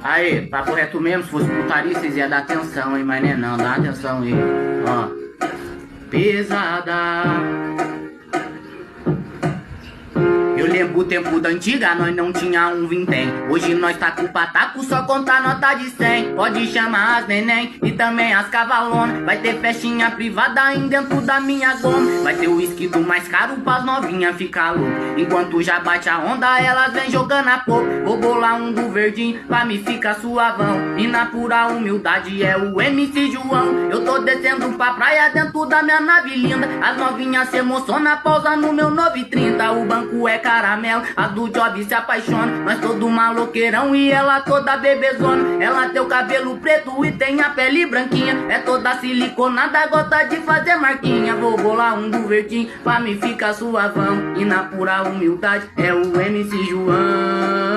Aí, papo reto mesmo, se fosse putaria, vocês iam dar atenção, hein? Mas não, dá atenção aí. Ó. Pesada. Eu lembro o tempo da antiga, nós não tinha um vintém. Hoje nós tá com o pataco, só conta nota de 100. Pode chamar as neném e também as cavalonas. Vai ter festinha privada aí dentro da minha goma. Vai ter o uísque do mais caro pras novinha ficar louco. Enquanto já bate a onda, elas vem jogando a pouco. Vou bolar um do verdinho pra me ficar suavão. E na pura humildade é o MC João. Eu tô descendo pra praia dentro da minha nave linda. As novinhas se emocionam, pausa no meu 930. O banco é caramelo, a do job se apaixona. Nós todo maloqueirão e ela toda bebezona. Ela tem o cabelo preto e tem a pele branquinha. É toda siliconada, gosta de fazer marquinha. Vou bolar um do verdinho pra me ficar suavão. E na pura humildade é o MC João.